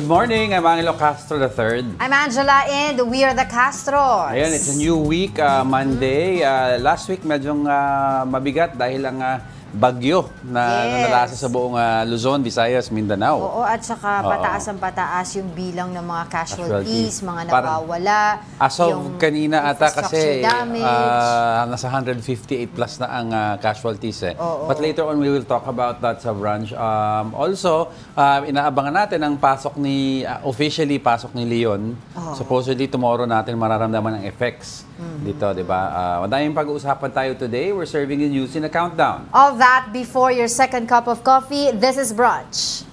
Good morning, I'm Angelo Castro III. I'm Angela and we are the Castros. Ayan, it's a new week, Monday. Last week medyong mabigat dahil ang bagyo na nanalasa sa buong Luzon, Visayas, Mindanao. Oo, at saka pataas ang pataas yung bilang ng mga casualties, mga nawawala. As of kanina ata kasi nasa 158 plus na ang casualties. But later on, we will talk about that sa branch. Also, inaabangan natin ang pasok ni, officially pasok ni Leon. Supposedly tomorrow natin mararamdaman ang effects dito, di ba? Madaming pag-uusapan tayo today. We're serving you news in a countdown. All that before your second cup of coffee. This is Brunch.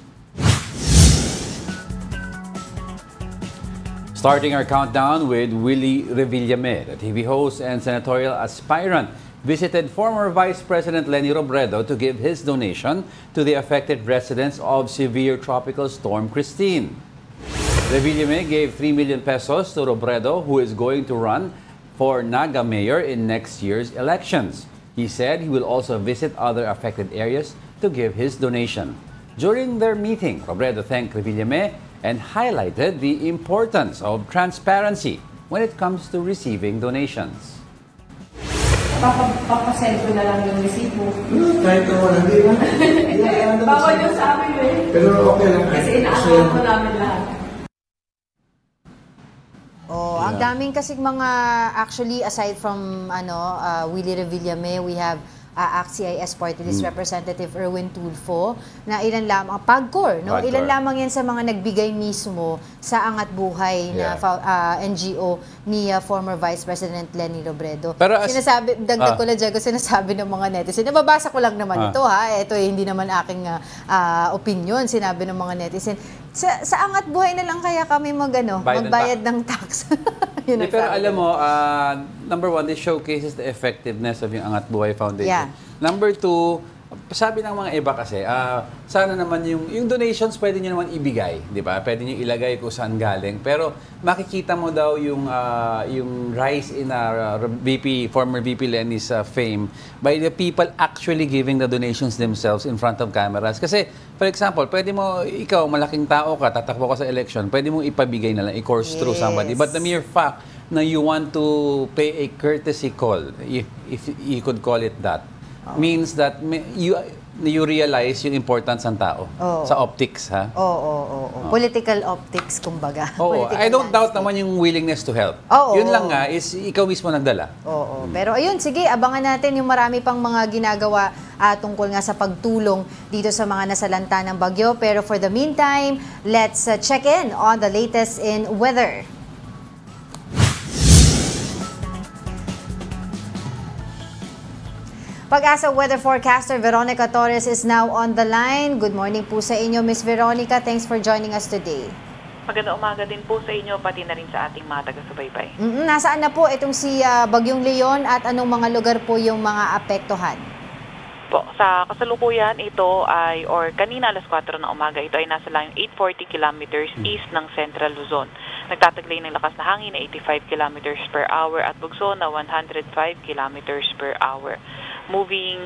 Starting our countdown with Willie Revillame, the TV host and senatorial aspirant, visited former Vice President Leni Robredo to give his donation to the affected residents of severe tropical storm Christine. Revillame gave 3 million pesos to Robredo, who is going to run for Naga mayor in next year's elections. He said he will also visit other affected areas to give his donation. During their meeting, Robredo thanked Revillame and highlighted the importance of transparency when it comes to receiving donations. Papasend ko na lang yung receipt mo. Kahit ako lang, di ba? Bawal yung sa amin eh. Pero okay lang. Kasi inaakot mo namin lahat. Ang daming kasing mga, actually, aside from Willie Revillame, we have ACT-CIS Party List Representative Erwin Tulfo, na ilan lamang, PAGCOR, no? Ilan lamang yan sa mga nagbigay mismo sa Angat Buhay na NGO ni former Vice President Leni Robredo. Pero sinasabi, dagdag ko lang, Diego, sinasabi ng mga netizen, nababasa ko lang naman ito, ha? Ito hindi naman aking opinion, sinabi ng mga netizen. Sa Angat Buhay na lang kaya kami magbayad ng tax. Pero alam mo, number one, this showcases the effectiveness of yung Angat Buhay Foundation. Number two, sabi ng mga iba kasi, sana naman yung donations pwede nyo naman ibigay, di ba? Pwede nyo ilagay kung saan galing. Pero makikita mo daw yung rise in former VP Leni's fame by the people actually giving the donations themselves in front of cameras. Kasi, for example, pwede mo, ikaw, malaking tao ka, tatakbo ka sa election, pwede mo ipabigay na lang, i-course through somebody. But the mere fact na you want to pay a courtesy call, if you could call it that, means that you realize yung importance ng tao sa optics, ha? Political optics, kumbaga. I don't doubt naman yung willingness to help. Yun lang nga, is ikaw mismo nagdala. Pero ayun, sige, abangan natin yung marami pang mga ginagawa tungkol nga sa pagtulong dito sa mga nasalanta ng bagyo. Pero for the meantime, let's check in on the latest in weather. Pag-asa weather forecaster Veronica Torres is now on the line. Good morning po sa inyo, Miss Veronica. Thanks for joining us today. Magandang umaga din po sa inyo, pati na rin sa ating mga taga-subaybay. Nasaan na po itong si Bagyong Leon at anong mga lugar po yung mga apektuhan? Po, sa kasalukuyan, ito ay, or kanina alas 4 ng umaga, ito ay nasa layong 840 kilometers east ng Central Luzon. Nagtataglay ng lakas na hangin na 85 kilometers per hour at bugso na 105 kilometers per hour. Moving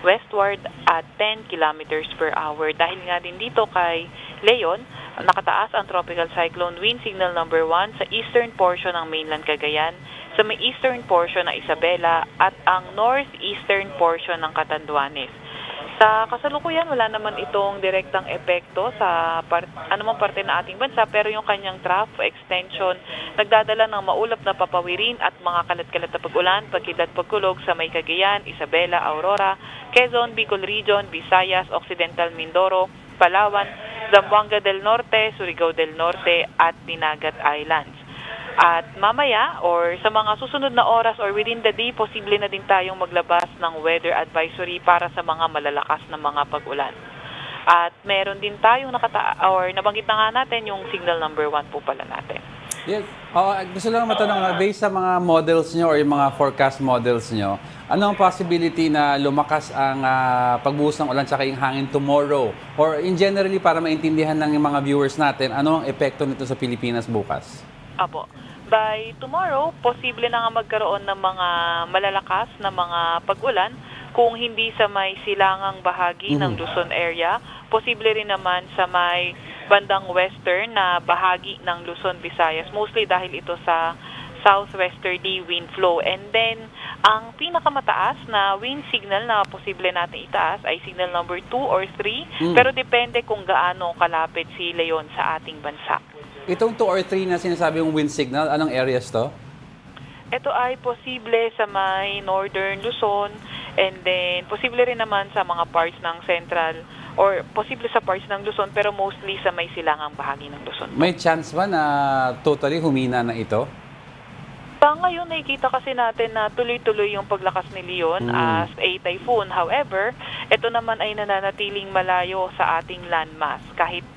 westward at 10 kilometers per hour. Dahil nga din dito kay Leon, nakataas ang tropical cyclone wind signal number 1 sa eastern portion ng mainland Cagayan, sa may eastern portion ng Isabela at ang northeastern portion ng Catanduanes. Sa kasalukuyan, wala naman itong direktang epekto sa anumang parte ng ating bansa, pero yung kanyang trough extension nagdadala ng maulap na papawirin at mga kalat-kalat na pag-ulan, pagkidlat pagkulog sa may Cagayan, Isabela, Aurora, Quezon, Bicol Region, Visayas, Occidental Mindoro, Palawan, Zamboanga del Norte, Surigao del Norte at Dinagat Islands. At mamaya or sa mga susunod na oras or within the day, posible na din tayong maglabas ng weather advisory para sa mga malalakas na mga pag-ulan. At meron din tayong nabanggit na nga natin yung signal number 1 po pala natin. Yes. Gusto lang matanong, based sa mga models nyo or yung mga forecast models nyo, ano ang possibility na lumakas ang pagbuhos ng ulan tsaka yung hangin tomorrow? Or in generally, para maintindihan ng mga viewers natin, ano ang epekto nito sa Pilipinas bukas? Apo. By tomorrow, posible na nga magkaroon ng mga malalakas na mga pag-ulan kung hindi sa may silangang bahagi ng Luzon area, posible rin naman sa may bandang western na bahagi ng Luzon, Visayas. Mostly dahil ito sa southwesterly wind flow. And then, ang pinakamataas na wind signal na posible natin itaas ay signal number 2 or 3. Pero depende kung gaano kalapit si Leon sa ating bansa. Itong 2 or 3 na sinasabi yung wind signal, anong areas to? Ito ay posible sa may northern Luzon and then posible rin naman sa mga parts ng central or posible sa parts ng Luzon pero mostly sa may silangang bahagi ng Luzon. May chance ba na totally humina na ito? Sa ngayon, nakikita kasi natin na tuloy-tuloy yung paglakas ni Leon as a typhoon. However, ito naman ay nananatiling malayo sa ating landmass. Kahit,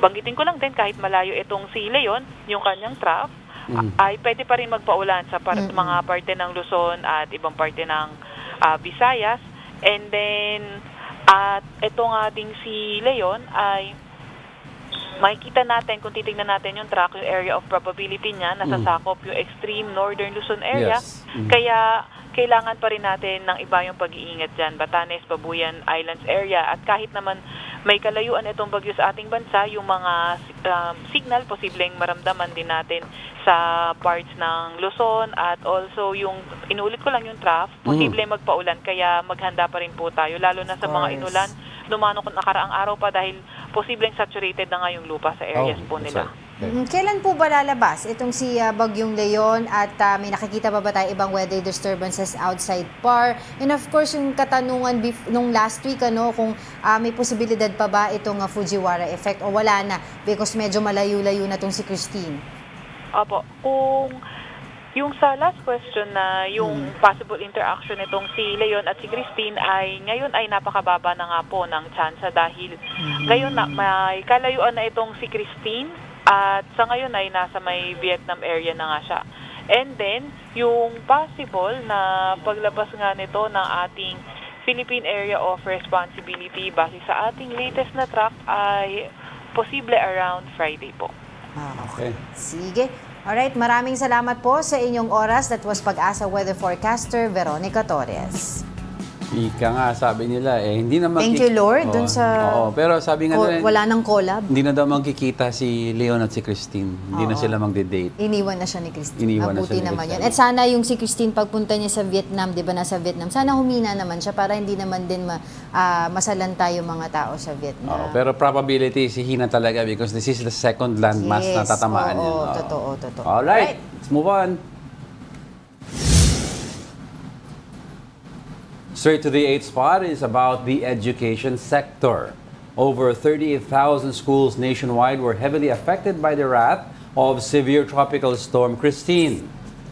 banggitin ko lang din, kahit malayo itong si Leon, yung kanyang trough, ay pwede pa rin magpaulan sa mga parte ng Luzon at ibang parte ng Visayas. And then, at itong ating si Leon ay makikita natin, kung titignan natin yung track, yung area of probability niya, nasasakop yung extreme northern Luzon area. Yes. Kaya, kailangan pa rin natin ng iba yung pag-iingat dyan. Batanes, Babuyan, Islands area. At kahit naman may kalayuan itong bagyo sa ating bansa, yung mga signal, posibleng maramdaman din natin sa parts ng Luzon at also yung, inulit ko lang yung trough, posible magpaulan. Kaya maghanda pa rin po tayo, lalo na sa mga inulan. Lumano kung nakaraang araw pa dahil posibleng saturated na nga yung lupa sa areas po nila. Kailan po ba lalabas itong si Bagyong Leon at may nakikita pa ba tayo ibang weather disturbances outside PAR? And of course, yung katanungan nung last week, kung may posibilidad pa ba itong Fujiwara effect o wala na because medyo malayo-layo na itong si Christine? Opo. Kung yung sa last question na yung possible interaction nitong si Leon at si Christine ay ngayon ay napakababa na nga po ng tsansa dahil ngayon na may kalayuan na itong si Christine at sa ngayon ay nasa may Vietnam area na nga siya. And then, yung possible na paglabas nga nito ng ating Philippine Area of Responsibility base sa ating latest na track ay posible around Friday po. Okay. Sige. Alright, maraming salamat po sa inyong oras. That was Pag-asa Weather Forecaster, Veronica Torres. Ika nga, sabi nila hindi na Thank you, Lord, dun sa... pero sabi nga nila, wala nang collab. hindi na daw magkikita si Leon at si Christine. Hindi na sila magde-date. Iniwan na siya ni Christine. Iniwan na Mabuti siya ni naman yan. Christine. At sana yung si Christine pagpunta niya sa Vietnam, di ba nasa Vietnam, sana humina naman siya para hindi naman din masalanta yung mga tao sa Vietnam. Pero probability si hina talaga because this is the second landmass na tatamaan niya. Totoo. Alright, let's move on. Straight to the 8th spot is about the education sector. Over 38,000 schools nationwide were heavily affected by the wrath of severe tropical storm Christine.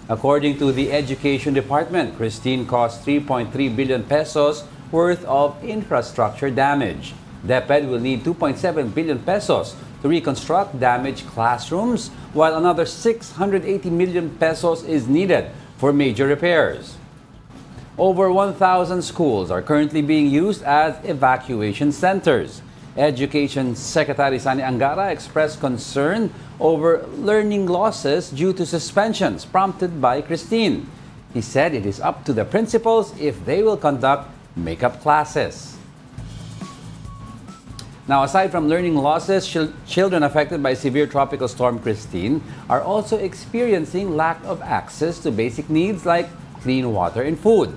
According to the Education Department, Christine caused 3.3 billion pesos worth of infrastructure damage. DepEd will need 2.7 billion pesos to reconstruct damaged classrooms, while another 680 million pesos is needed for major repairs. Over 1,000 schools are currently being used as evacuation centers. Education Secretary Sani Angara expressed concern over learning losses due to suspensions prompted by Christine. He said it is up to the principals if they will conduct makeup classes. Now, aside from learning losses, children affected by severe tropical storm Christine are also experiencing lack of access to basic needs like clean water and food.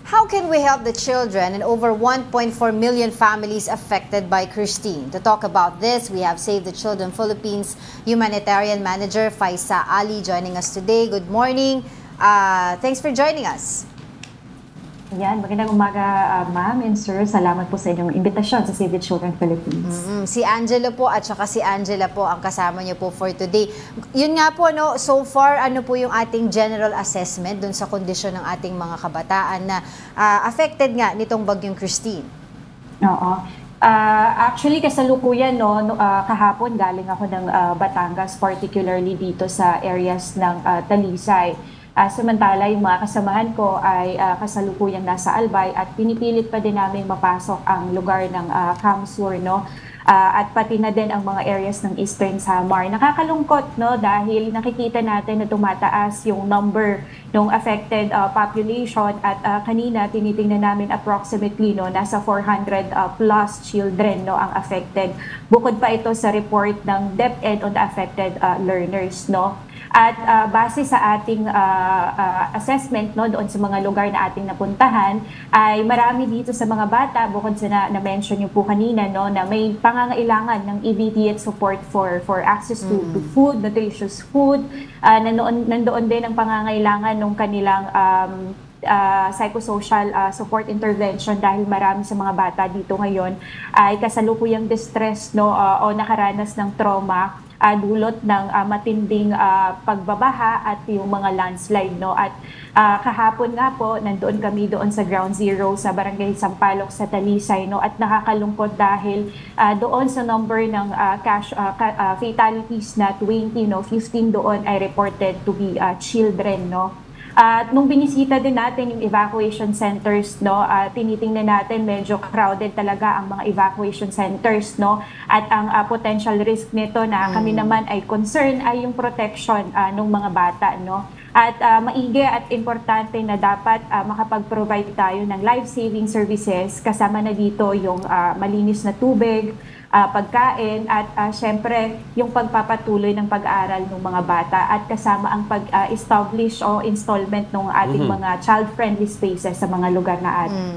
How can we help the children and over 1.4 million families affected by Christine? To talk about this, we have Save the Children Philippines Humanitarian Manager Faisa Ali joining us today. Good morning. Thanks for joining us. Yan, magandang umaga, ma'am and sir. Salamat po sa inyong imbitasyon sa Save the Children Philippines. Si Angelo po at saka si Angela po ang kasama niyo po for today. Yun nga po, so far, ano po yung ating general assessment dun sa kondisyon ng ating mga kabataan na affected nga nitong bagyong Christine? Oo. Actually, kasalukuyan, kahapon galing ako ng Batangas, particularly dito sa areas ng Talisay. Samantala, yung mga kasamahan ko ay kasalukuyang nasa Albay at pinipilit pa din namin mapasok ang lugar ng Kamsur. at pati na din ang mga areas ng Eastern Samar. Nakakalungkot, no, dahil nakikita natin na tumataas yung number ng affected population at kanina tinitingnan namin approximately, no, nasa 400 plus children, no, ang affected. Bukod pa ito sa report ng DepEd on the affected learners, no. At base sa ating assessment, no, doon sa mga lugar na ating napuntahan, ay marami dito sa mga bata, bukod sa na-mention niyo po kanina, no, na may pangangailangan ng immediate support for access to food, nutritious food. Nandoon din ang pangangailangan ng kanilang psychosocial support intervention dahil marami sa mga bata dito ngayon ay kasalukuyang distress, no, o nakaranas ng trauma dulot ng matinding pagbabaha at yung mga landslide, no. At kahapon nga po nandoon kami doon sa Ground Zero sa Barangay Sampaloc sa Talisay, no, at nakakalungkot dahil doon sa number ng fatalities na 20, no, 15 doon ay reported to be children, no. At nung binisita din natin yung evacuation centers, no, tinitingnan natin medyo crowded talaga ang mga evacuation centers, no. At ang potential risk nito na kami naman ay concern ay yung protection ng mga bata, no. At maigi at importante na dapat makapag-provide tayo ng life-saving services, kasama na dito yung malinis na tubig, pagkain at syempre yung pagpapatuloy ng pag-aaral ng mga bata at kasama ang pag-establish o installment ng ating mga child-friendly spaces sa mga lugar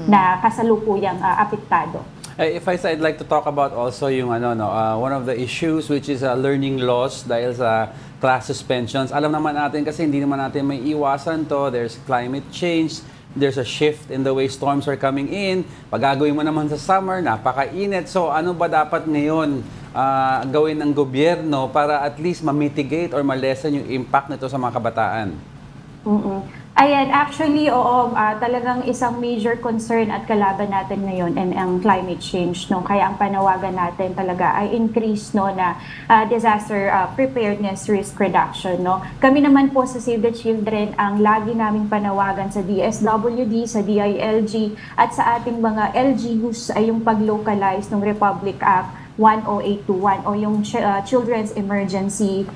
na kasalukuyang apektado. If I'd like to talk about also yung one of the issues which is learning loss dahil sa class suspensions. Alam naman natin kasi hindi naman natin may iwasan to. There's climate change. There's a shift in the way storms are coming in. Pag gagawin mo naman sa summer, napakainit. So ano ba dapat ngayon gawin ng gobyerno para at least ma-mitigate or ma-lessen yung impact nito sa mga kabataan? Ayan, actually, oo, talagang isang major concern at kalaban natin ngayon ang climate change, no? Kaya ang panawagan natin talaga ay increase, no, na disaster preparedness risk reduction, no? Kami naman po sa Save the Children, ang lagi naming panawagan sa DSWD, sa DILG at sa ating mga LGUs ay yung pag-localize ng Republic Act 10821 o yung Children's Emergency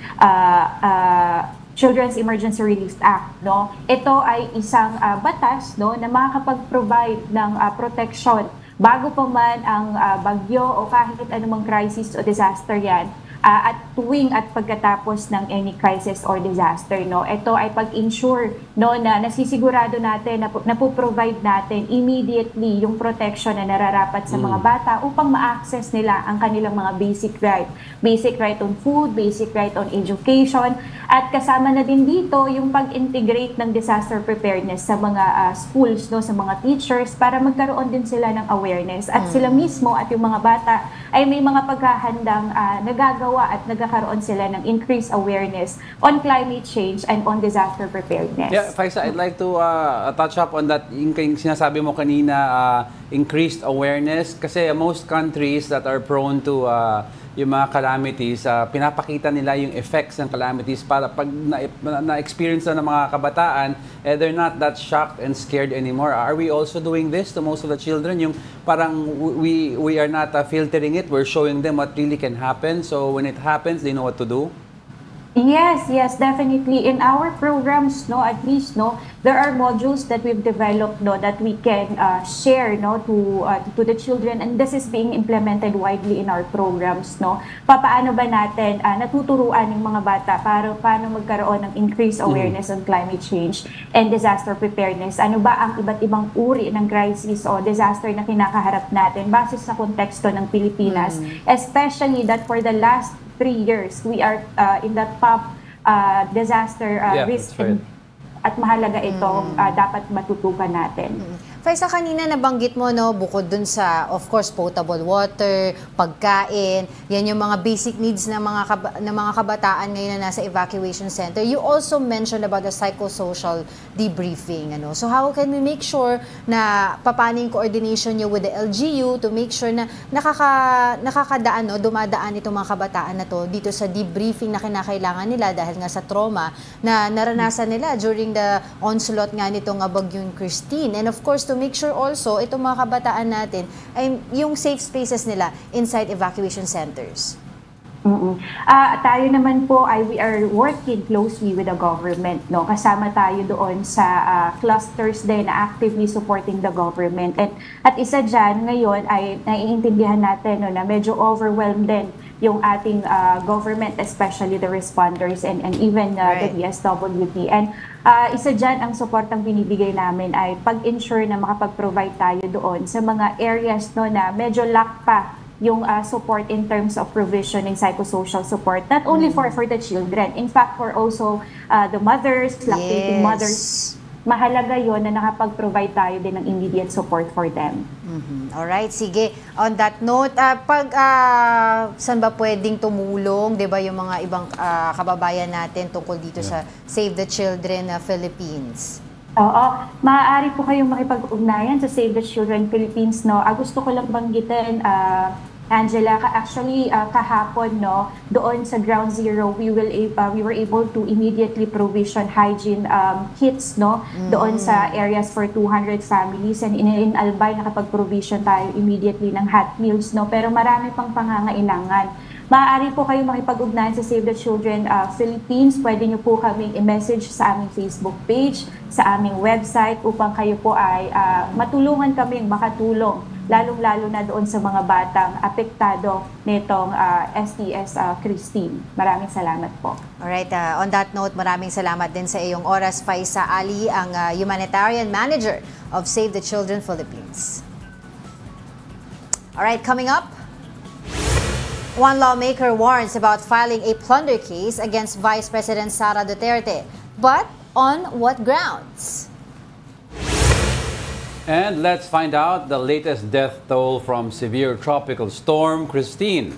Relief Act, no. Ito ay isang batas, no, na makakapag-provide ng protection bago pa man ang bagyo o kahit anumang crisis o disaster yan. At tuwing at pagkatapos ng any crisis or disaster, no. Ito ay pag-ensure, no, na nasisigurado natin na po-provide natin immediately yung protection na nararapat sa mga bata upang ma-access nila ang kanilang mga basic right. Basic right on food, basic right on education, at kasama na din dito yung pag-integrate ng disaster preparedness sa mga schools, no, sa mga teachers para magkaroon din sila ng awareness. At sila mismo at yung mga bata ay may mga paghahandang nagagawa at nagkakaroon sila ng increased awareness on climate change and on disaster preparedness. Yeah, Faisa, I'd like to touch up on that. Yung sinasabi mo kanina, increased awareness. Kasi most countries that are prone to yung mga calamities, pinapakita nila yung effects ng calamities para pag na-experience na ng mga kabataan, they're not that shocked and scared anymore. Are we also doing this to most of the children? Yung parang we are not filtering it, we're showing them what really can happen. So when it happens, they know what to do? Yes, definitely. In our programs, no, at least, no, there are modules that we've developed, no, that we can share, no, to the children, and this is being implemented widely in our programs, no. Paano ba natin natuturuan ng mga bata paano magkaroon ng increased awareness on climate change and disaster preparedness? Ano ba ang iba't ibang uri ng crisis o disaster na kinakaharap natin base sa konteksto ng Pilipinas, especially that for the last 3 years, we are in the top disaster risk, right. At mahalaga itong dapat matutukan natin. Faisa, kanina nabanggit mo, no, bukod dun sa, of course, potable water, pagkain, yan yung mga basic needs ng mga kabataan ngayon na nasa evacuation center. You also mentioned about the psychosocial debriefing. Ano? So how can we make sure na paano yung coordination nyo with the LGU to make sure na nakakadaan, no, dumadaan itong mga kabataan na to dito sa debriefing na kinakailangan nila dahil nga sa trauma na naranasan nila during the onslaught nga nitong bagyong Christine. And of course, to to make sure also itong mga kabataan natin ay yung safe spaces nila inside evacuation centers. Tayo naman po ay we are working closely with the government, no? Kasama tayo doon sa clusters din na actively supporting the government. At isa dyan ngayon ay naiintindihan natin, no, na medyo overwhelmed din yung ating government, especially the responders and even the DSWD. And isa dyan ang suportang binibigay namin ay pag-ensure na makapag-provide tayo doon sa mga areas, no, na medyo lack pa yung support in terms of provision and psychosocial support, not only for the children, in fact for also the mothers, lactating mothers. Mahalaga yon na nakapag-provide tayo din ng immediate support for them. Alright, sige. On that note, saan ba pwedeng tumulong, 'di ba, yung mga ibang kababayan natin tungkol dito sa Save the Children Philippines? Oo, maaari po kayong makipag-ugnayan sa Save the Children Philippines, no. Gusto ko lang banggitin, Angela, actually kahapon, no, doon sa Ground Zero, we were able to immediately provision hygiene kits, no, doon sa areas for 200 families, and in Albay nakapag-provision tayo immediately ng hot meals, no, pero marami pang pangangailangan. Maaari po kayo makipag-ugnayan sa Save the Children Philippines. Pwede nyo po kaming i-message sa aming Facebook page, sa aming website, upang kayo po ay matulungan kaming makatulong, lalong-lalo na doon sa mga batang apektado nitong STS Christine. Maraming salamat po. Alright, on that note, maraming salamat din sa iyong oras, Faisa Ali, ang Humanitarian Manager of Save the Children Philippines. Alright, coming up, one lawmaker warns about filing a plunder case against Vice President Sara Duterte. But on what grounds? And let's find out the latest death toll from severe tropical storm Christine.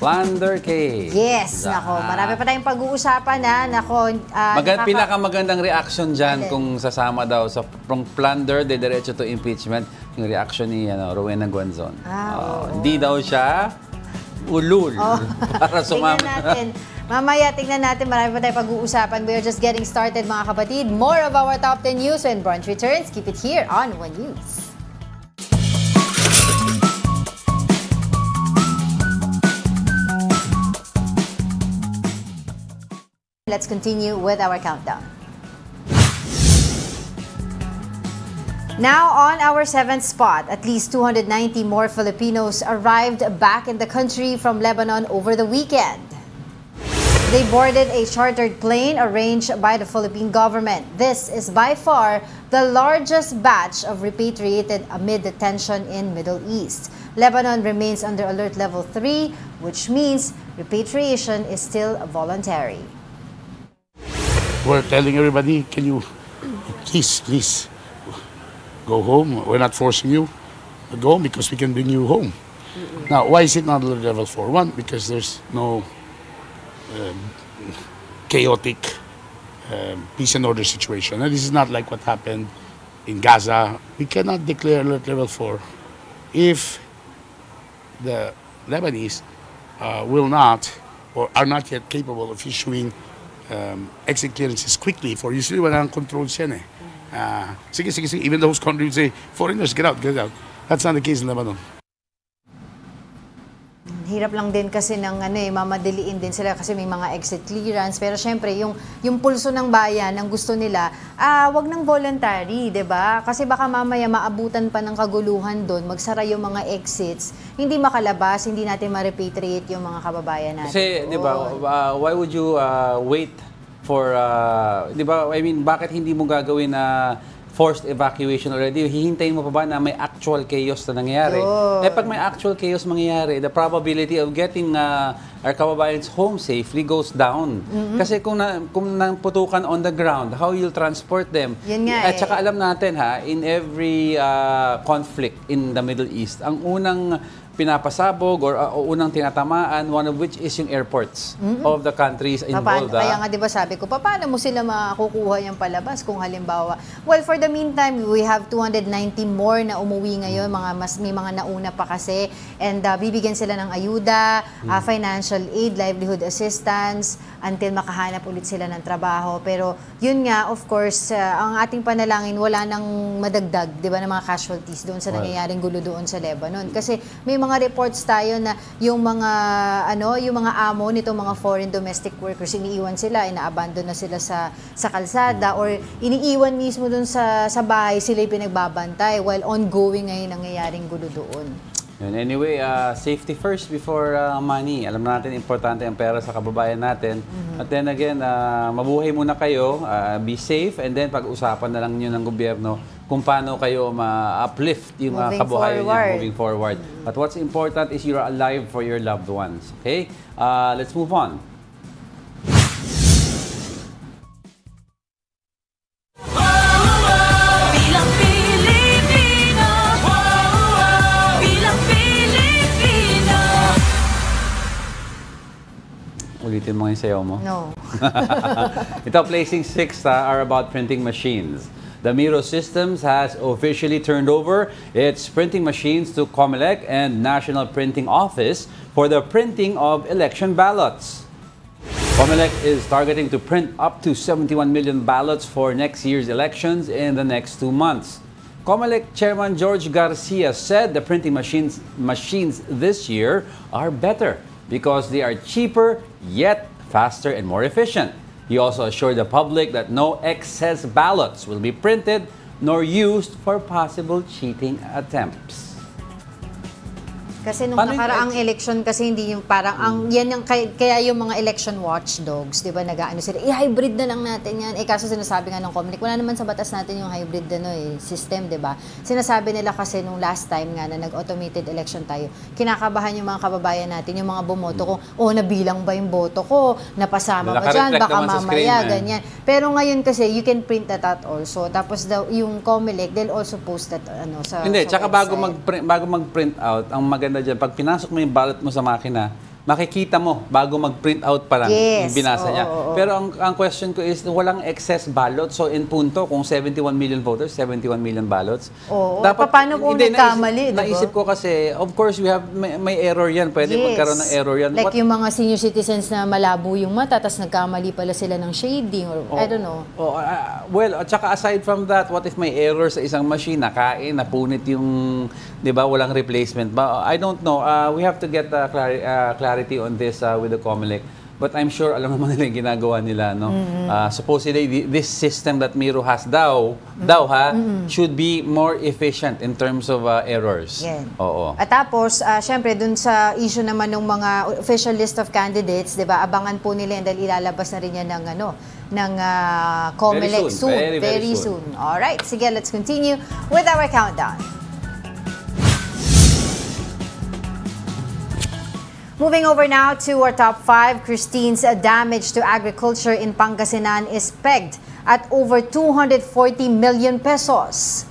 Plunder case. Yes, nako. Marami pa tayong pag-uusapan, ha. Nako, pinakamagandang reaction dyan kung sasama daw sa plunder, diretso to impeachment, yung reaction ni Rowena Guanzon. Hindi daw siya ulul para sumama. Tingnan natin. Mamaya, tingnan natin. Marami pa tayong pag-uusapan. We are just getting started, mga kapatid. More of our top 10 news when brunch returns. Keep it here on One News. Let's continue with our countdown. Now on our 7th spot, at least 290 more Filipinos arrived back in the country from Lebanon over the weekend. They boarded a chartered plane arranged by the Philippine government. This is by far the largest batch of repatriated amid the tension in Middle East. Lebanon remains under alert level 3, which means repatriation is still voluntary. We're telling everybody, can you please go home? We're not forcing you to go home because we can bring you home. Now, why is it not level 4? One, because there's no chaotic peace and order situation. And this is not like what happened in Gaza. We cannot declare alert level 4 if the Lebanese will not or are not yet capable of issuing exit clearances quickly for usually walang control siya sige, even those countries say, foreigners, get out. That's not the case in Lebanon. Hirap lang din kasi ng mamadiliin din sila kasi may mga exit clearance. Pero syempre, yung pulso ng bayan, ang gusto nila, wag nang voluntary, 'di ba? Kasi baka mamaya maabutan pa ng kaguluhan doon, magsara yung mga exits, hindi makalabas, hindi natin ma-repatriate yung mga kababayan natin. Kasi, 'di ba, why would you wait for 'di ba? I mean, bakit hindi mo gagawin na forced evacuation already, hihintayin mo pa ba na may actual chaos na nangyayari? Pag may actual chaos mangyayari, the probability of getting our kababayans home safely goes down. Kasi kung naputukan on the ground, how you'll transport them? Yun nga At saka alam natin in every conflict in the Middle East, ang unang pinapasabog or unang tinatamaan, one of which is yung airports of the countries involved. Kaya nga 'di ba sabi ko, paano mo sila makukuha yung palabas kung halimbawa? Well, for the meantime, we have 290 more na umuwi ngayon, may mga nauna pa kasi, and bibigyan sila ng ayuda, financial aid, livelihood assistance until makahanap ulit sila ng trabaho. Pero yun nga, of course, ang ating panalangin, wala nang madagdag, 'di ba, ng mga casualties doon sa nangyayaring gulo doon sa Lebanon. Kasi may mga reports tayo na yung mga amo nito, mga foreign domestic workers, iniiwan sila, inaabandon na sila sa kalsada or iniiwan mismo doon sa bahay, sila yung pinagbabantay while ongoing ngayon nangyayaring gulo doon. Anyway, safety first before money. Alam natin, importante ang pera sa kababayan natin. At then again, mabuhay muna kayo, be safe, and then pag-usapan na lang nyo ng gobyerno kung paano kayo ma-uplift yung kabuhayan nyo moving forward. But what's important is you're alive for your loved ones. Okay? Let's move on. Ulitin mo yung sayaw mo? No. Ito, placing 6 are about printing machines. The Miro Systems has officially turned over its printing machines to COMELEC and National Printing Office for the printing of election ballots. COMELEC is targeting to print up to 71 million ballots for next year's elections in the next 2 months. COMELEC Chairman George Garcia said the printing machines this year are better because they are cheaper, yet faster and more efficient. He also assured the public that no excess ballots will be printed nor used for possible cheating attempts. Kasi nung nakaraang election kasi hindi yung parang yan yung kaya yung mga election watchdogs, 'di ba, nag-aano sila, i-hybrid na lang natin yan. Kaso sinasabi nga ng COMELEC, wala naman sa batas natin yung hybrid system, 'di ba? Sinasabi nila kasi nung last time nga na nag-automated election tayo, kinakabahan yung mga kababayan natin, yung mga bumoto ko, nabilang ba yung boto ko? Napasama ba diyan? Baka mamaya ganyan. Pero ngayon kasi you can print that out also. Tapos yung COMELEC, they'll also post that sa Hindi, tsaka website. bago mag-print out, ang maganda dyan, pag pinasok mo yung ballot mo sa makina, makikita mo bago mag-print out pa lang yung binasa niya. Pero ang question ko is, walang excess ballot. So in punto, kung 71 million voters, 71 million ballots. Dapat, paano kung nagkamali? Naisip ko kasi, of course, may error yan. Pwede magkaroon ng error yan. Like yung mga senior citizens na malabo yung mata, tapos nagkamali pala sila ng shading, or I don't know. Well, at saka aside from that, what if may error sa isang machine, nakain, napunit yung, di ba, walang replacement ba? I don't know. We have to get clarity on this with the COMELEC. But I'm sure alam naman nila yung ginagawa nila, no? Supposedly, this system that Miro has should be more efficient in terms of errors. Yan. Oo. At tapos, syempre, dun sa issue naman ng mga official list of candidates, di ba, abangan po nila yan dahil ilalabas na rin yan ng COMELEC soon. Very soon. Alright, sige, let's continue with our countdown. Moving over now to our top 5, Christine's damage to agriculture in Pangasinan is pegged at over 240 million pesos.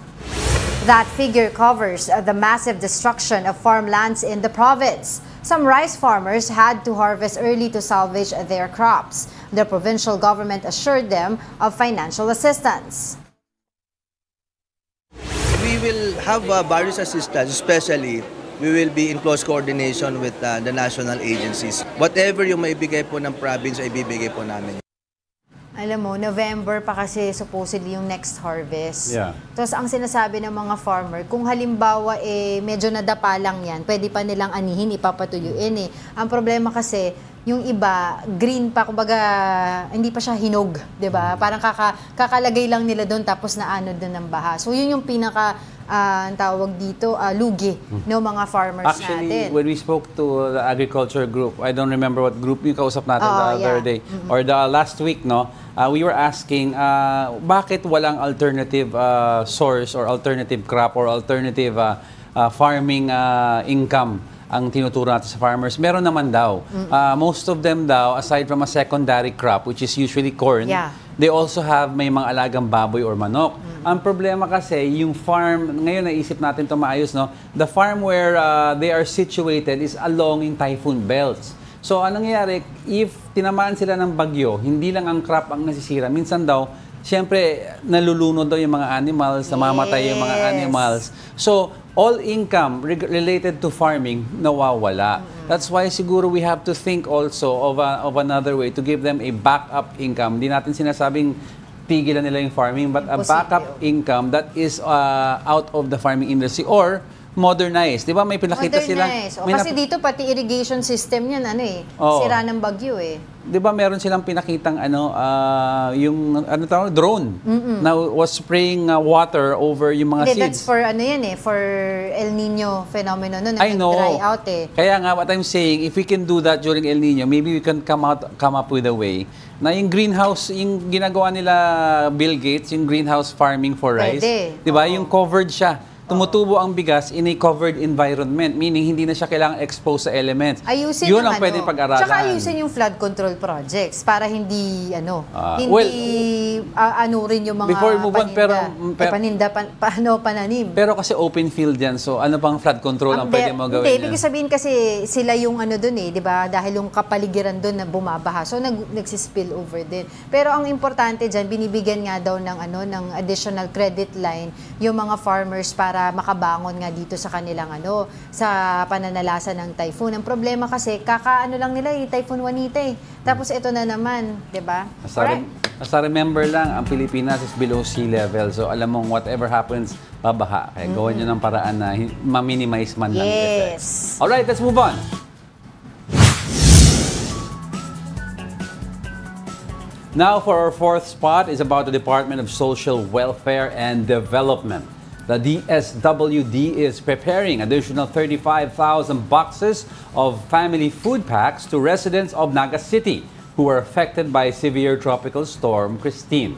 That figure covers the massive destruction of farmlands in the province. Some rice farmers had to harvest early to salvage their crops. The provincial government assured them of financial assistance. We will have various assistance, especially we will be in close coordination with the national agencies. Whatever yung maibigay po ng province, ay bibigay po namin. Alam mo, November pa kasi supposedly yung next harvest. Yeah. Tapos ang sinasabi ng mga farmer, kung halimbawa medyo nadapa lang yan, pwede pa nilang anihin, ipapatuyuin . Ang problema kasi, yung iba, green pa, kumbaga, hindi pa siya hinog, 'di ba? Parang kakalagay lang nila doon tapos naanod na ng baha. So yun yung pinaka ang tawag dito, lugi ng mga farmers natin. Actually, when we spoke to the agriculture group, I don't remember what group yung kausap natin the other day, or the last week, no? We were asking, bakit walang alternative source or alternative crop or alternative farming income ang tinuturo natin sa farmers, meron naman daw. Most of them daw, aside from a secondary crop, which is usually corn, they also have may mga alagang baboy or manok. Ang problema kasi, yung farm, ngayon naisip natin ito maayos, no? The farm where they are situated is along in typhoon belts. So, anong nangyayari, if tinamaan sila ng bagyo, hindi lang ang crop ang nasisira. Minsan daw, siyempre, nalulunod daw yung mga animals, namamatay yung mga animals. So, all income related to farming, nawawala. That's why siguro we have to think also of another way to give them a backup income. Hindi natin sinasabing tigilan nila yung farming, but a backup income that is out of the farming industry or modernized. Di ba may pinakita sila? Kasi dito pati irrigation system yan, sira ng bagyo Di ba meron silang pinakitang yung drone na was spraying water over yung mga seeds. That's for for El Nino phenomenon na nag-dry out Kaya nga what I'm saying, if we can do that during El Nino, maybe we can come up with a way na yung greenhouse, yung ginagawa nila Bill Gates, yung greenhouse farming for rice. Di ba? Yung covered siya. Tumutubo ang bigas in a covered environment, meaning hindi na siya kailangang expose sa elements. Ayusin yun ang pwede pag-aralan. Tsaka ayusin yung flood control projects para hindi rin yung mga before move on, pananim. Pero kasi open field yan, so ano pang flood control ang pwede mo gawin? Hindi, ibig sabihin kasi sila yung dun di ba? Dahil yung kapaligiran dun na bumabaha, so nagsispill over din. Pero ang importante dyan, binibigyan nga daw ng additional credit line yung mga farmers para makabangon nga dito sa kanilang sa pananalasa ng typhoon. Ang problema kasi kakaano lang nila Typhoon Juanita Tapos ito na naman, 'di ba? As I remember lang, ang Pilipinas is below sea level. So alam mong whatever happens, babaha. Kaya gawin niyo ng paraan na ma-minimize man lang yung effect. All right, let's move on. Now for our fourth spot is about the Department of Social Welfare and Development. The DSWD is preparing additional 35,000 boxes of family food packs to residents of Naga City who were affected by severe tropical storm Christine.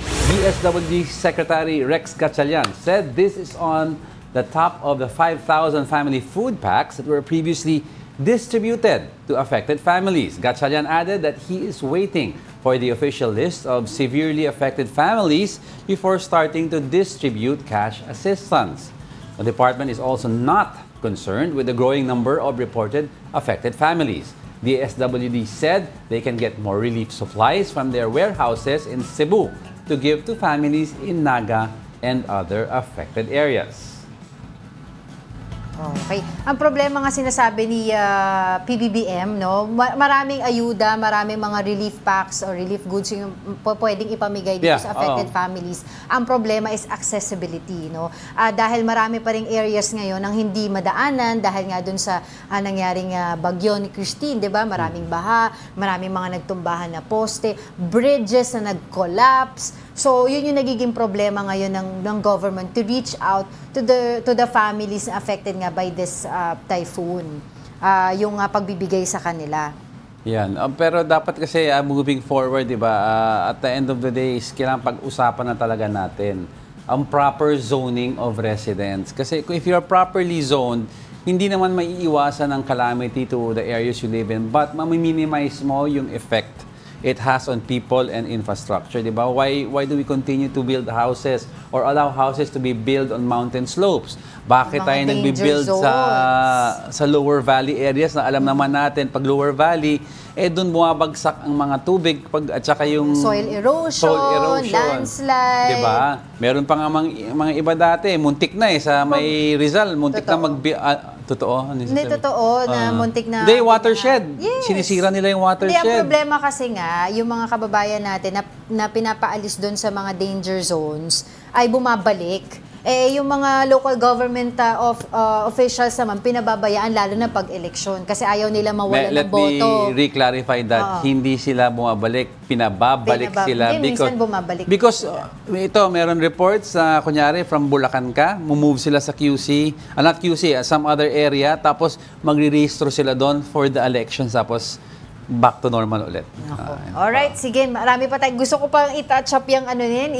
DSWD Secretary Rex Gatchalian said this is on the top of the 5,000 family food packs that were previously distributed to affected families. Gatchalian added that he is waiting for the official list of severely affected families before starting to distribute cash assistance. The department is also not concerned with the growing number of reported affected families. The SWD said they can get more relief supplies from their warehouses in Cebu to give to families in Naga and other affected areas. Okay. Ang problema nga sinasabi ni PBBM, maraming ayuda, maraming mga relief packs or relief goods yung pwedeng ipamigay dito sa affected families. Ang problema is accessibility, dahil marami pa ring areas ngayon ang hindi madaanan dahil nga dun sa nangyaring bagyo ni Christine, 'di ba? Maraming baha, maraming mga nagtumbahan na poste, bridges na nag-collapse. So, yun yung nagiging problema ngayon ng government to reach out to the families affected nga by this typhoon. Yung pagbibigay sa kanila. Yan. Pero dapat kasi moving forward, di ba, at the end of the day, kailangan pag-usapan na talaga natin ang proper zoning of residents. Kasi if you're properly zoned, hindi naman maiiwasan ang calamity to the areas you live in, but ma-minimize mo yung effect it has on people and infrastructure, di ba? Why do we continue to build houses or allow houses to be built on mountain slopes? Bakit tayo nagbi-build sa lower valley areas na alam naman natin pag lower valley doon bumabagsak ang mga tubig at saka yung soil erosion, landslide. Di ba? Meron pa nga mga iba dati, muntik na sa may Rizal, muntik na totoo? Hindi totoo na muntik na... Hindi, watershed. Yes. Sinisira nila yung watershed. Hindi, ang problema kasi nga, yung mga kababayan natin na pinapaalis doon sa mga danger zones ay bumabalik. Yung mga local government officials naman, pinababayaan lalo na pag-eleksyon kasi ayaw nila mawala ng boto. Let me re-clarify that. Hindi sila bumabalik, pinababalik sila. Minsan bumabalik. Because ito, meron reports, kunyari, from Bulacan ka, move sila sa QC, not QC, some other area, tapos magre-registro sila doon for the elections. Tapos back to normal ulit. Alright, sige. Marami pa tayo. Gusto ko pang i-touch up yung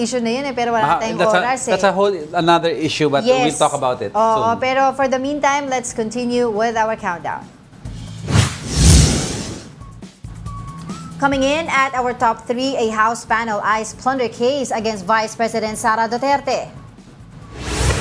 issue na yun pero wala tayong oras That's a whole another issue, but we'll talk about it soon. Pero for the meantime, let's continue with our countdown. Coming in at our top 3, a House panel eyes plunder case against Vice President Sara Duterte.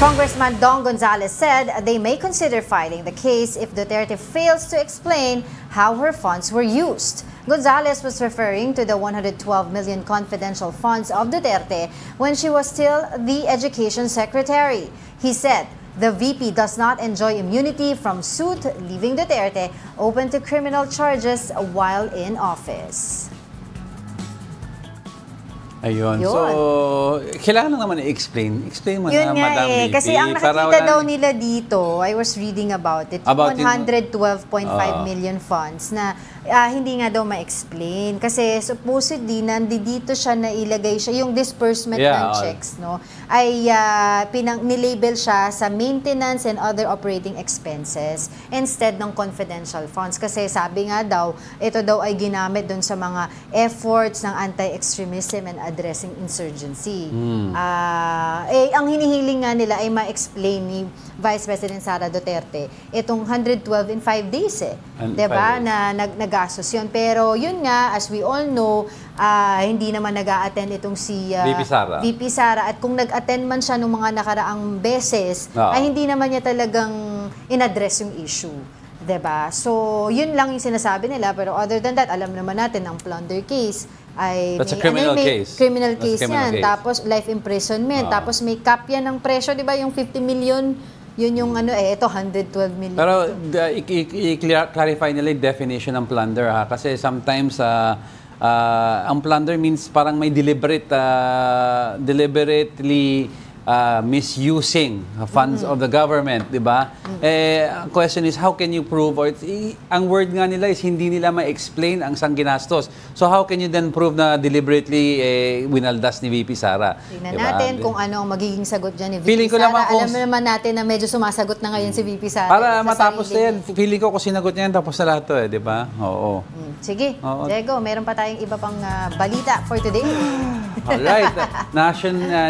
Congressman Don Gonzales said they may consider filing the case if Duterte fails to explain how her funds were used. Gonzales was referring to the 112 million confidential funds of Duterte when she was still the Education Secretary. He said the VP does not enjoy immunity from suit, leaving Duterte open to criminal charges while in office. Ayun. So, kailangan naman i-explain. Explain mo Yun na, nga Madam VP. Kasi ang nakikita daw nila dito, I was reading about it, 112.5 million funds na hindi nga daw ma-explain. Kasi supposedly, nandito siya na ilagay siya, yung disbursement ng checks, no, ay nilabel siya sa maintenance and other operating expenses instead ng confidential funds. Kasi sabi nga daw, ito daw ay ginamit dun sa mga efforts ng anti-extremism and addressing insurgency. Ang hinihiling nga nila ay ma-explain ni Vice President Sara Duterte itong 112 in 5 days diba? Na nag-gastos yun. Pero yun nga, as we all know, hindi naman nag-a-attend itong si VP Sara. At kung nag-attend man siya nung mga nakaraang beses, ay hindi naman niya talagang in-address yung issue. Diba? So, yun lang yung sinasabi nila. Pero other than that, alam naman natin ang plunder case ay that's a criminal case. Criminal case yan. Tapos life imprisonment. Tapos may cap yan ng presyo, di ba? Yung 50 million, yun yung ito 112 million. Pero i-clarify nila yung definition ng plunder kasi sometimes ang plunder means parang may deliberately misusing funds of the government, di ba? Ang question is, how can you prove, or ang word nga nila is hindi nila ma-explain ang sang ginastos. So how can you then prove na deliberately winaldas ni VP Sara? Tingnan natin kung ano ang magiging sagot dyan ni VP Feeling ko Sara. naman Alam naman natin na medyo sumasagot na ngayon si VP Sara. Para matapos na yan, feeling ko kung sinagot niya yan, tapos na lahat to di ba? Oo. Sige, Diego, meron pa tayong iba pang balita for today. Alright.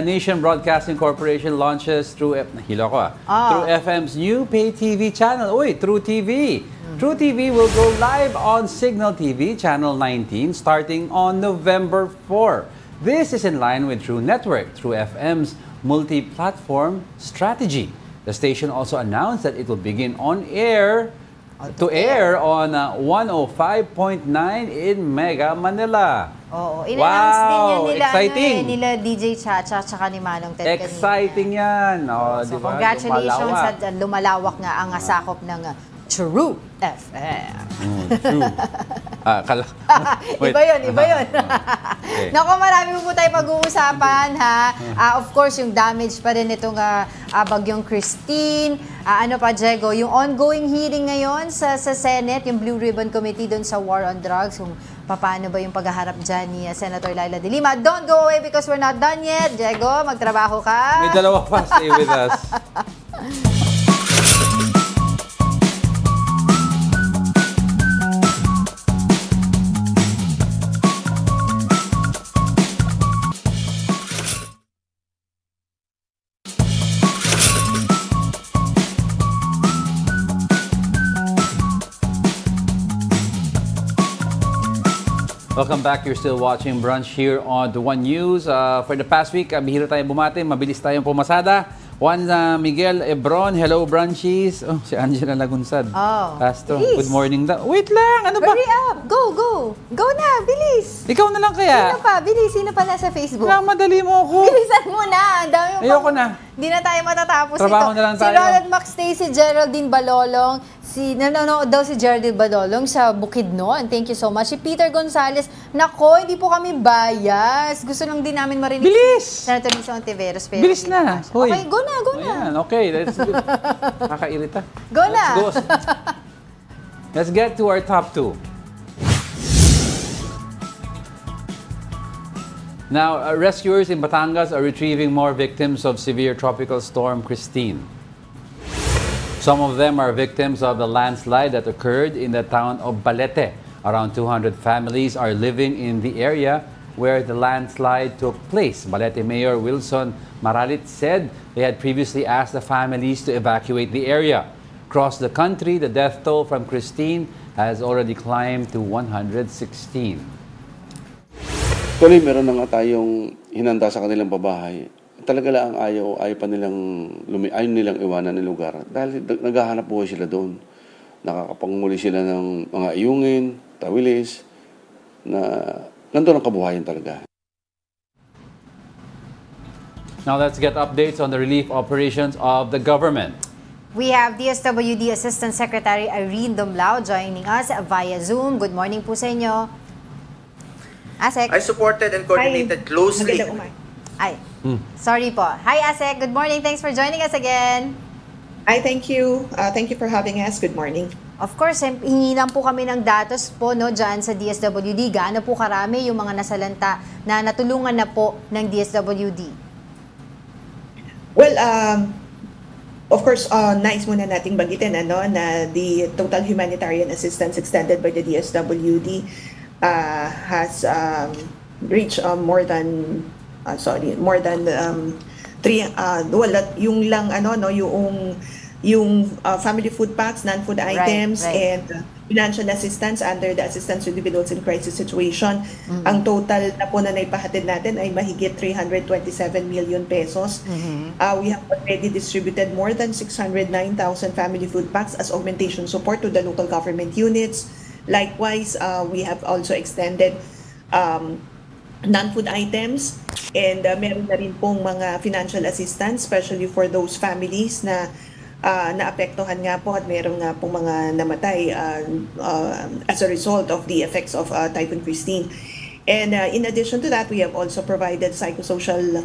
Nation Broadcasting Corporation launches True FM's new pay TV channel. True TV. True TV will go live on Signal TV Channel 19 starting on November 4. This is in line with True Network, True FM's multi-platform strategy. The station also announced that it will begin on air on 105.9 in Mega Manila. In-announce din yan exciting. Nila DJ Chacha tsaka ni Manong Ted kanina. Exciting yan. So, diba? Congratulations at lumalawak nga ang sakop ng True FM. True. Iba yun. Okay. Naku, marami po tayo pag-uusapan, of course, yung damage pa rin itong bagyong Christine. Ano pa, Diego? Yung ongoing hearing ngayon sa Senate, yung Blue Ribbon Committee doon sa War on Drugs, kung paano ba yung paghaharap dyan ni Senator Laila De Lima. Don't go away because we're not done yet. Diego, magtrabaho ka. May dalawa pa. Stay with us. Welcome back. You're still watching Brunch here on The One News. For the past week, bihira tayong bumati. Mabilis tayong pumasada. Juan Miguel Ebron, hello Brunchies. Si Angela Lagunsad. Castro, good morning. Wait lang, ano ba? Hurry up! Go! Go na! Bilis! Ikaw na lang kaya. Sino pa? Bilis! Sino pa nasa Facebook? Madali mo ako. Bilisan mo na! Ang dami mo Ayoko na. Hindi na tayo matatapos Trabaho ito. na lang tayo. Si Ronald Max Stacy, Geraldine Balolong, nanonood daw si Geraldine Balolong sa Bukidnon. Thank you so much. Si Peter Gonzales, nako, hindi po kami bias. Gusto lang din namin marinig. Bilis! Si Senator Lisa Ontiveros. Bilis na. Okay, go na. Ayan, okay, that's good. Kakairita. Go na. Let's get to our top 2. Now, rescuers in Batangas are retrieving more victims of severe tropical storm Christine. Some of them are victims of the landslide that occurred in the town of Balete, Around 200 families are living in the area where the landslide took place. Balete Mayor Wilson Maralit said they had previously asked the families to evacuate the area. Across the country, the death toll from Christine has already climbed to 116. Tuloy, meron na nga tayong hinanda sa kanilang pabahay. Talaga lang ayaw pa nilang, ayaw nilang iwanan ng lugar. Dahil naghahanap buhay sila doon. Nakakapangmuli sila ng mga iyungin, tawilis, na nandun ang kabuhayan talaga. Now let's get updates on the relief operations of the government. We have DSWD Assistant Secretary Irene Dumlao joining us via Zoom. Good morning po sa inyo. Asek. I supported and coordinated closely. Ay, sorry po. Hi Asek, good morning. Thanks for joining us again. Hi, thank you. Thank you for having us. Good morning. Of course, hingi lang po kami ng datos po dyan sa DSWD. Gaano po karami yung mga nasalanta na natulungan na po ng DSWD? Well, of course, nais muna nating banggitin na the total humanitarian assistance extended by the DSWD has reached more than yung lang yung family food packs, non-food items, right. and financial assistance under the Assistance to Individuals in Crisis Situation. Ang total na po na naipahatid natin ay mahigit 327 million pesos. We have already distributed more than 609,000 family food packs as augmentation support to the local government units. Likewise, we have also extended non-food items, and meron na rin pong mga financial assistance, especially for those families na naapektuhan nga po at meron nga pong mga namatay as a result of the effects of Typhoon Christine. And in addition to that, we have also provided psychosocial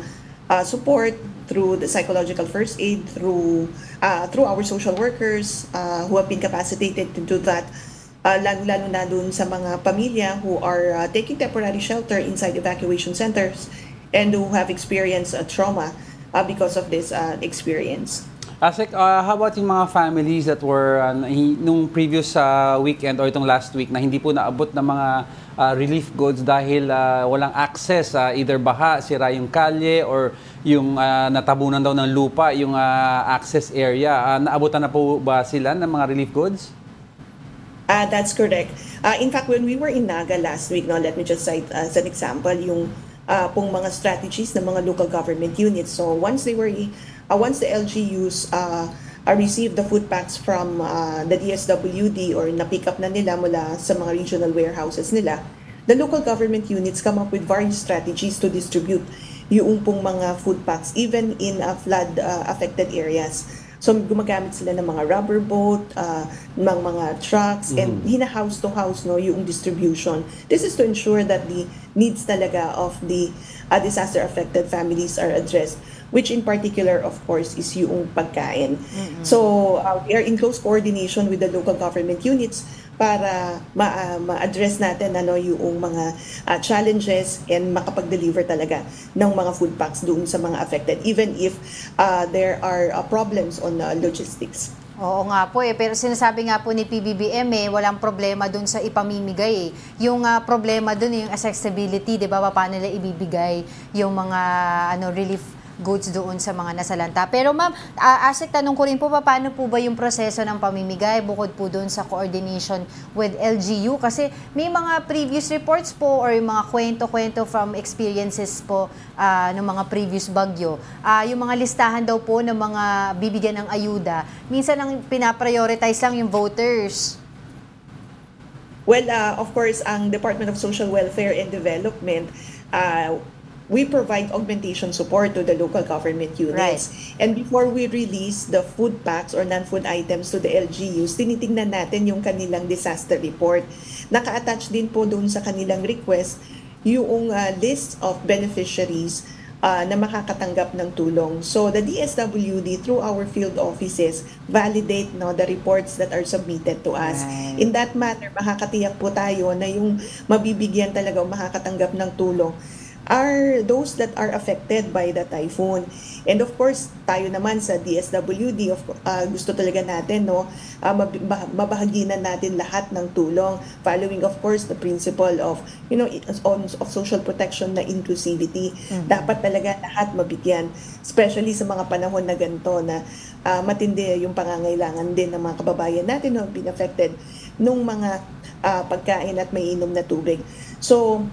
support through the psychological first aid, through our social workers who have been capacitated to do that. Lalo na dun sa mga pamilya who are taking temporary shelter inside evacuation centers and who have experienced trauma because of this experience. Asek, how about yung mga families that were nung previous weekend or itong last week na hindi po naabot ng mga relief goods dahil walang access, either baha, sira yung kalye, or yung natabunan daw ng lupa, yung access area. Naabutan na po ba sila ng mga relief goods? That's correct. In fact, when we were in Naga last week, let me just cite as an example yung pong mga strategies ng mga local government units. So once the LGUs received the food packs from the DSWD or na-pick up na nila mula sa mga regional warehouses nila, the local government units come up with various strategies to distribute yung pong mga food packs even in flood affected areas. So gumagamit sila ng mga rubber boat, ng mga trucks, and hina-house to house yung distribution. This is to ensure that the needs talaga of the disaster affected families are addressed, which in particular, of course, is yung pagkain. So we are in close coordination with the local government units para ma-address natin yung mga challenges and makapag-deliver talaga ng mga food packs doon sa mga affected, even if there are problems on logistics. Oo nga po pero sinasabi nga po ni PBBM walang problema dun sa ipamimigay Yung problema dun yung accessibility, 'di ba? Paano nila ibibigay yung mga relief goods doon sa mga nasalanta. Pero ma'am, Asek, tanong ko rin po paano po ba yung proseso ng pamimigay bukod po doon sa coordination with LGU? Kasi may mga previous reports po or yung mga kwento-kwento from experiences po ng mga previous bagyo. Yung mga listahan daw po ng mga bibigyan ng ayuda, minsan ang pinaprioritize lang yung voters. Well, of course, ang Department of Social Welfare and Development, we provide augmentation support to the local government units. Right. And before we release the food packs or non-food items to the LGUs, tinitingnan natin yung kanilang disaster report. Naka-attach din po doon sa kanilang request yung list of beneficiaries na makakatanggap ng tulong. So the DSWD, through our field offices, validate the reports that are submitted to us. Right. In that manner, makakatiyak po tayo na yung mabibigyan talaga o makakatanggap ng tulong are those that are affected by the typhoon. And of course, tayo naman sa DSWD, gusto talaga natin, no, mabahaginan natin lahat ng tulong, following of course the principle of, of social protection na inclusivity. Dapat talaga lahat mabigyan, especially sa mga panahon na ganito na matindi yung pangangailangan din ng mga kababayan natin who have been affected nung mga pagkain at may inom na tubig. So,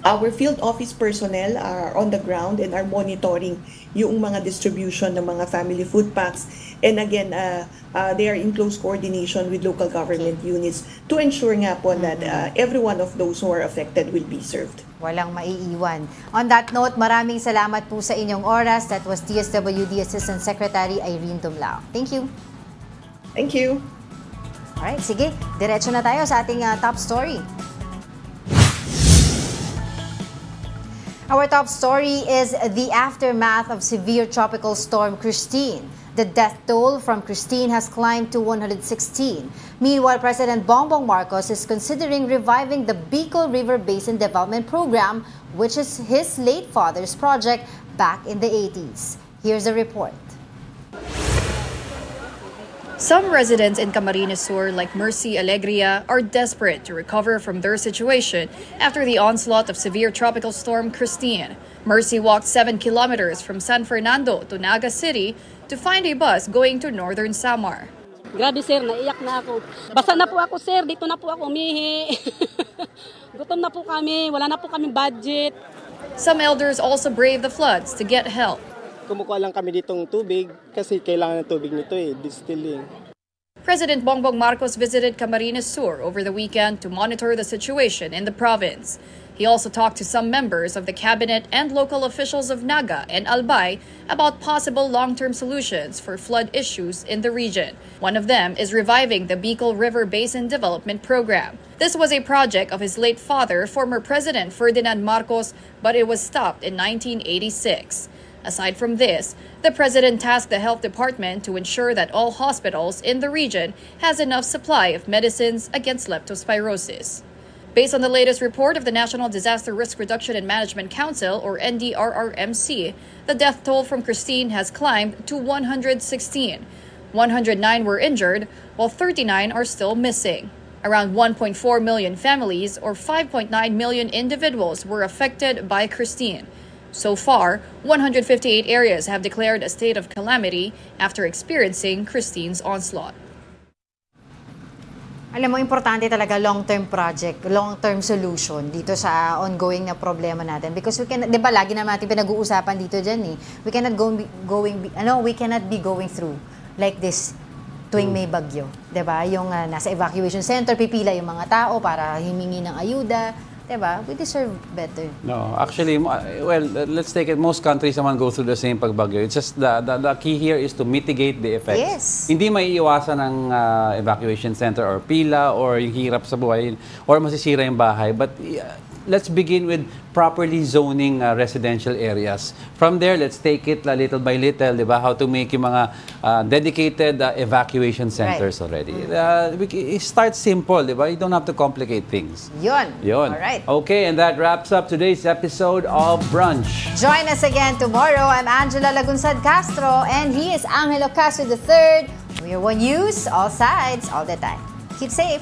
our field office personnel are on the ground and are monitoring yung mga distribution ng mga family food packs. And again, they are in close coordination with local government units to ensure nga po that every one of those who are affected will be served. Walang maiiwan. On that note, maraming salamat po sa inyong oras. That was DSWD Assistant Secretary Irene Tumlao. Thank you. Thank you. Alright, sige. Diretso na tayo sa ating top story. Our top story is the aftermath of severe tropical storm Christine. The death toll from Christine has climbed to 116. Meanwhile, President Bongbong Marcos is considering reviving the Bicol River Basin Development Program, which is his late father's project back in the 80s. Here's a report. Some residents in Camarines Sur, like Mercy Alegria, are desperate to recover from their situation after the onslaught of severe tropical storm Christine. Mercy walked 7 kilometers from San Fernando to Naga City to find a bus going to northern Samar. Grabe sir, naiyak na ako. Basa na po ako sir, dito na po ako umihi. Gutom na po kami, wala na po kaming budget. Some elders also brave the floods to get help. Kumukuha lang kami ditong tubig kasi kailangan ng tubig nito distilling. President Bongbong Marcos visited Camarines Sur over the weekend to monitor the situation in the province. He also talked to some members of the cabinet and local officials of Naga and Albay about possible long-term solutions for flood issues in the region. One of them is reviving the Bicol River Basin Development Program. This was a project of his late father, former President Ferdinand Marcos, but it was stopped in 1986. Aside from this, the president tasked the health department to ensure that all hospitals in the region has enough supply of medicines against leptospirosis. Based on the latest report of the National Disaster Risk Reduction and Management Council, or NDRRMC, the death toll from Christine has climbed to 116. 109 were injured, while 39 are still missing. Around 1.4 million families, or 5.9 million individuals, were affected by Christine. So far, 158 areas have declared a state of calamity after experiencing Christine's onslaught. Alam mo, importante talaga long-term project, long-term solution dito sa ongoing na problema natin. Because we cannot, di ba, lagi naman natin pinag-uusapan dito dyan we cannot we cannot be going through like this tuwing may bagyo. Di ba? Yung nasa evacuation center, pipila yung mga tao para himingi ng ayuda. Diba? We deserve better. No, actually, well, let's take it. Most countries naman go through the same pagbagyo. It's just the key here is to mitigate the effects. Yes. Hindi maiiwasan ng evacuation center or pila or yung hirap sa buhay or masisira yung bahay. But let's begin with properly zoning residential areas. From there, let's take it little by little, di ba? How to make yung mga dedicated evacuation centers already. Start simple, di ba? You don't have to complicate things. Yun. All right. Okay, and that wraps up today's episode of Brunch. Join us again tomorrow. I'm Angela Lagunsad Castro, and he is Angelo Castro III. We are One News, all sides, all the time. Keep safe.